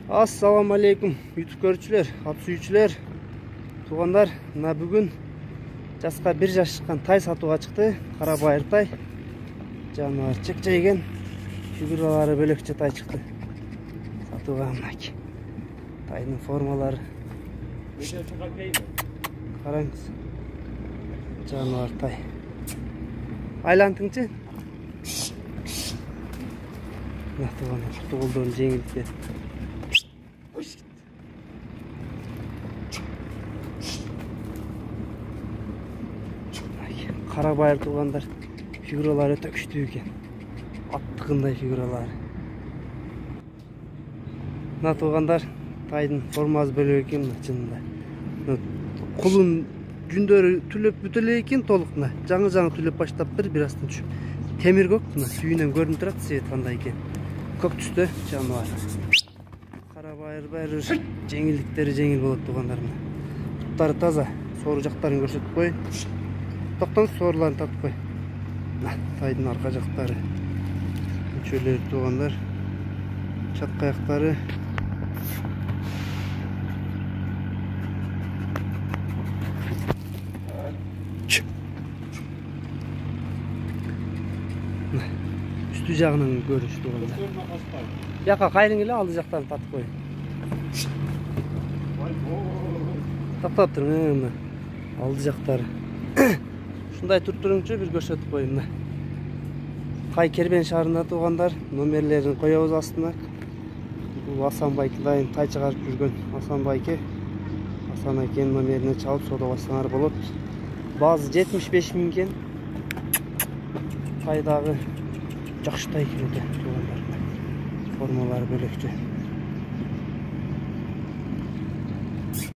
Assalamu alaikum YouTube көрүүчүлөр, ат сүйүүчүлөр, туугандар. Мына бүгүн жаска 1 жаш чыккан тай сатууга чыкты. Кара байыр тай. Жаныбар чек-чейген, фигуралары бөлөкчө тай чыкты. Сатууга мынакей. Тайдын формалары. Караңыз. Жаныбар тай. Айлантыңчы? Мына туугандар, туулдун жеңилдикте. Кара байыр туугандар, фигуралары өтө күчтүү экен. Аттыгындай фигуралары. Мына туугандар, тайдын формасы бөлөк экен чынында. Кулун жүндөрү түлөп бүтө эле экен толук. Жаңы түлөп баштап бир астын түшүп. Темир көк, сүйүнөн көрүнүп турат, цвет кандай экен. Көк түстө жаныбар. Кара байыр жеңилдиктери жеңил болот туугандар. Буттары таза, сору жактарын көрсөтүп коеюн. Тоқтан сорларын татып қой. Тайдың арқа жақтары. Мүшелері туғандар. Чат қаяқтары. Үсті жағынан көріш туғандар. Яқа қайрың еле алды жақтарын татып қой. Таптап тұрың. Алды жақтары. Шундай тур-турыңчу бир көрсөтүп коеюн. Кай Кербен шаарында туугандар, номерлерин коебуз астына. Бул Асан байкедан тай чыгарып жүргөн Асан байке. Асан акенин номерине чалып содалашсаңар болот. Базы 75 000 экен. Тайдагы жакшы тай экен туугандар. Формалары бөлөкчө.